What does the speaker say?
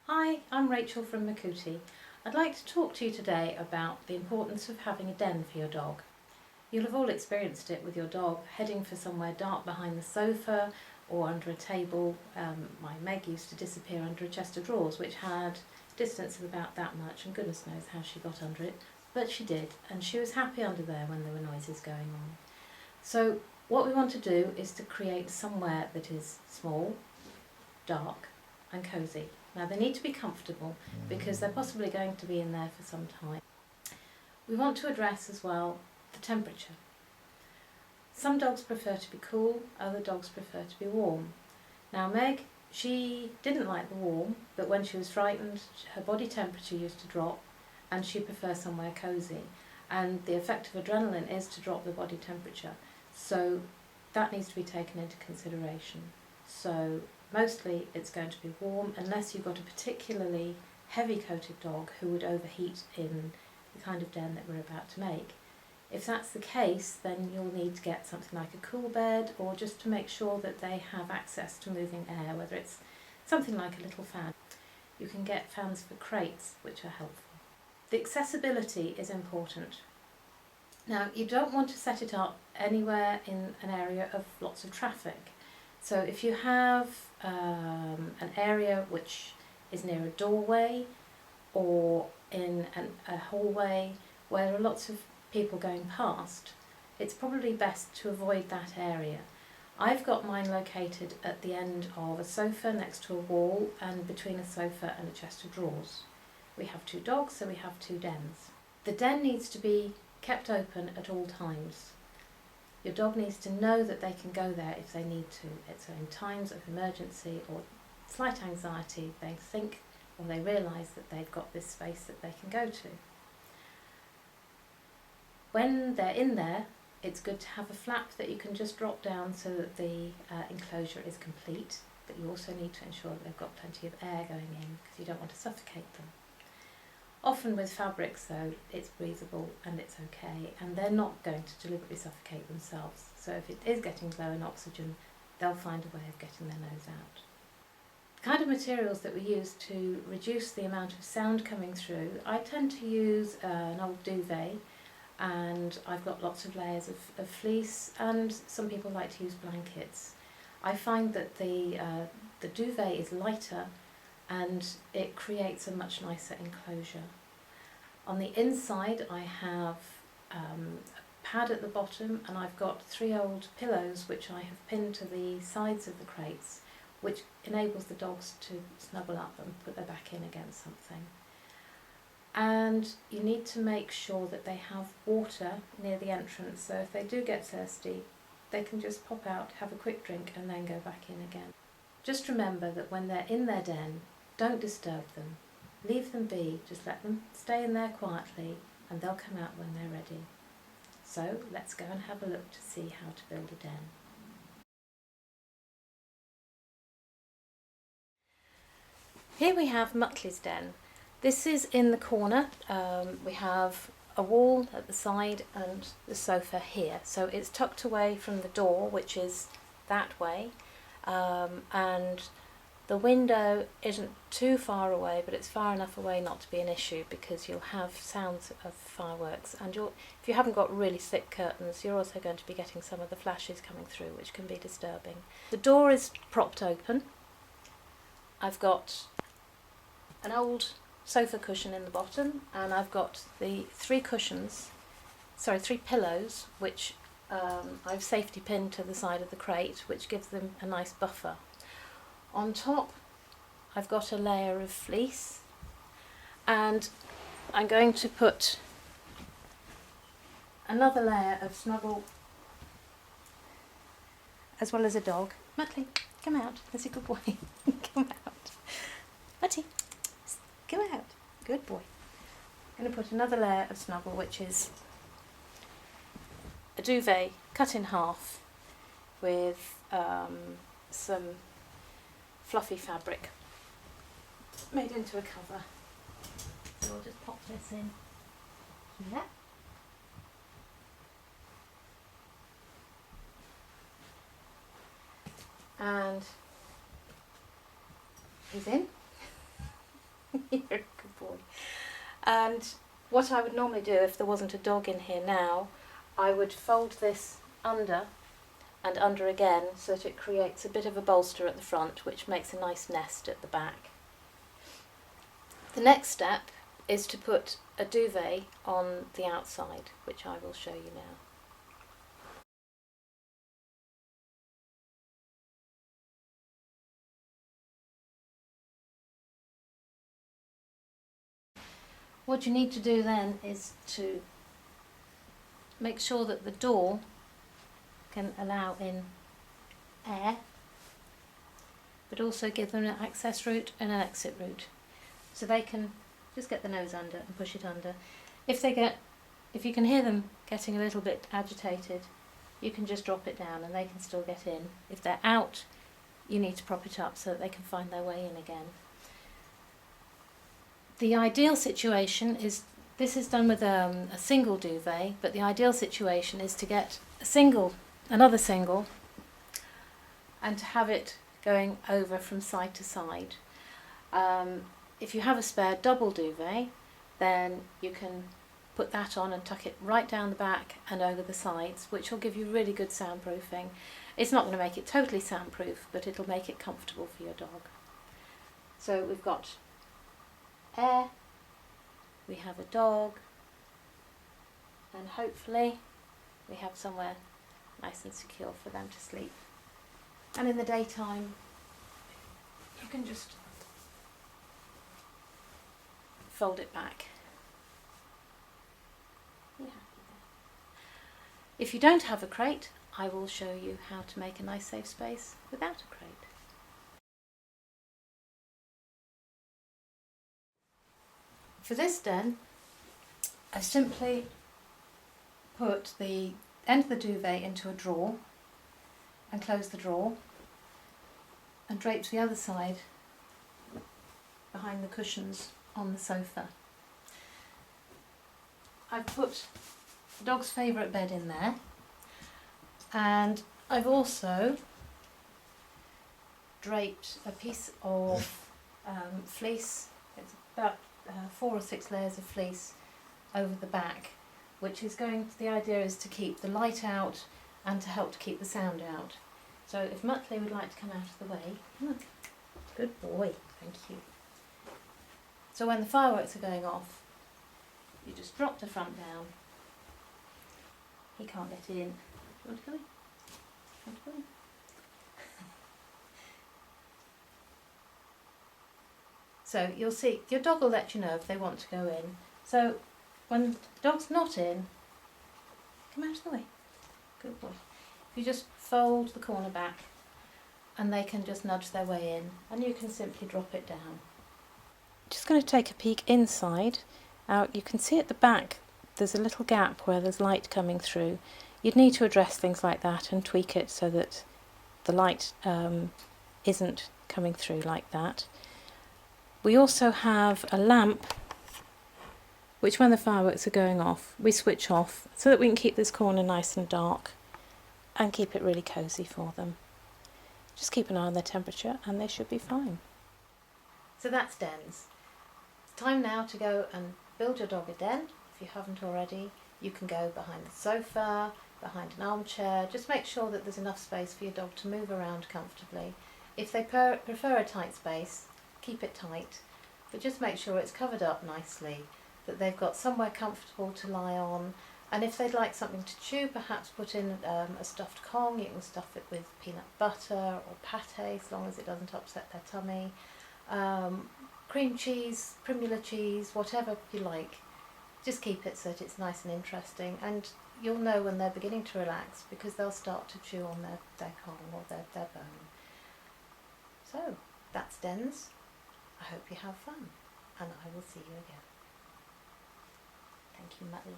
Hi, I'm Rachel from Mekuti. I'd like to talk to you today about the importance of having a den for your dog. You'll have all experienced it with your dog heading for somewhere dark behind the sofa or under a table. My Meg used to disappear under a chest of drawers which had a distance of about that much, and goodness knows how she got under it, but she did, and she was happy under there when there were noises going on. So what we want to do is to create somewhere that is small, dark and cosy. Now they need to be comfortable because they're possibly going to be in there for some time. We want to address as well the temperature. Some dogs prefer to be cool, other dogs prefer to be warm. Now Meg, she didn't like the warm, but when she was frightened her body temperature used to drop and she prefers somewhere cosy, and the effect of adrenaline is to drop the body temperature, so that needs to be taken into consideration. So mostly it's going to be warm unless you've got a particularly heavy coated dog who would overheat in the kind of den that we're about to make. If that's the case, then you'll need to get something like a cool bed, or just to make sure that they have access to moving air, whether it's something like a little fan. You can get fans for crates which are helpful. The accessibility is important. Now you don't want to set it up anywhere in an area of lots of traffic. So if you have an area which is near a doorway or in a hallway where there are lots of people going past, it's probably best to avoid that area. I've got mine located at the end of a sofa next to a wall and between a sofa and a chest of drawers. We have 2 dogs, so we have 2 dens. The den needs to be kept open at all times. Your dog needs to know that they can go there if they need to. It's in times of emergency or slight anxiety, they think or they realise that they've got this space that they can go to. When they're in there, it's good to have a flap that you can just drop down so that the enclosure is complete, but you also need to ensure that they've got plenty of air going in because you don't want to suffocate them. Often with fabrics though, it's breathable and it's okay, and they're not going to deliberately suffocate themselves. So if it is getting low in oxygen, they'll find a way of getting their nose out. The kind of materials that we use to reduce the amount of sound coming through, I tend to use an old duvet, and I've got lots of layers of fleece, and some people like to use blankets. I find that the duvet is lighter and it creates a much nicer enclosure. On the inside I have a pad at the bottom, and I've got 3 old pillows which I have pinned to the sides of the crates, which enables the dogs to snuggle up and put their back in against something. And you need to make sure that they have water near the entrance, so if they do get thirsty they can just pop out, have a quick drink and then go back in again. Just remember that when they're in their den, don't disturb them. Leave them be, just let them stay in there quietly and they'll come out when they're ready. So let's go and have a look to see how to build a den. Here we have Muttley's den. This is in the corner. We have a wall at the side and the sofa here. So it's tucked away from the door, which is that way, and the window isn't too far away, but it's far enough away not to be an issue because you'll have sounds of fireworks, and if you haven't got really thick curtains, you're also going to be getting some of the flashes coming through, which can be disturbing. The door is propped open. I've got an old sofa cushion in the bottom, and I've got the 3 pillows which I've safety pinned to the side of the crate, which gives them a nice buffer. On top I've got a layer of fleece, and I'm going to put another layer of snuggle as well as a dog. Muttley, come out, that's a good boy. Come out. Mutty, come out. Good boy. I'm going to put another layer of snuggle, which is a duvet cut in half with some fluffy fabric made into a cover. So I'll just pop this in here. And he's in. You're a good boy. And what I would normally do if there wasn't a dog in here now, I would fold this under and under again so that it creates a bit of a bolster at the front, which makes a nice nest at the back. The next step is to put a duvet on the outside, which I will show you now. What you need to do then is to make sure that the door can allow in air, but also give them an access route and an exit route. So they can just get the nose under and push it under. If you can hear them getting a little bit agitated, you can just drop it down and they can still get in. If they're out, you need to prop it up so that they can find their way in again. The ideal situation is, this is done with a single duvet, but the ideal situation is to get another single, and to have it going over from side to side. If you have a spare double duvet, then you can put that on and tuck it right down the back and over the sides, which will give you really good soundproofing. It's not going to make it totally soundproof, but it'll make it comfortable for your dog. So we've got air, we have a dog, and hopefully we have somewhere nice and secure for them to sleep. And in the daytime, you can just fold it back. If you don't have a crate, I will show you how to make a nice safe space without a crate. For this den, I simply put the end of the duvet into a drawer and close the drawer and drape the other side behind the cushions on the sofa. I've put the dog's favourite bed in there, and I've also draped a piece of fleece. It's about 4 or 6 layers of fleece over the back, which is the idea is to keep the light out and to help to keep the sound out. So if Muttley would like to come out of the way, come on. Good boy, thank you. So when the fireworks are going off, you just drop the front down. He can't get in. Do you want to go in? Do you want to go in? So you'll see, your dog will let you know if they want to go in. So when the dog's not in, come out of the way. Good boy. You just fold the corner back and they can just nudge their way in, and you can simply drop it down. Just going to take a peek inside. You can see at the back there's a little gap where there's light coming through. You'd need to address things like that and tweak it so that the light isn't coming through like that. We also have a lamp which, when the fireworks are going off, we switch off so that we can keep this corner nice and dark and keep it really cosy for them. Just keep an eye on their temperature and they should be fine. So that's dens. It's time now to go and build your dog a den. If you haven't already, you can go behind the sofa, behind an armchair. Just make sure that there's enough space for your dog to move around comfortably. If they prefer a tight space, keep it tight, but just make sure it's covered up nicely, that they've got somewhere comfortable to lie on. And if they'd like something to chew, perhaps put in a stuffed Kong. You can stuff it with peanut butter or pate, as long as it doesn't upset their tummy. Cream cheese, Primula cheese, whatever you like. Just keep it so that it's nice and interesting, and you'll know when they're beginning to relax because they'll start to chew on their Kong or their bone. So, that's dens. I hope you have fun, and I will see you again. Thank you, Muttley.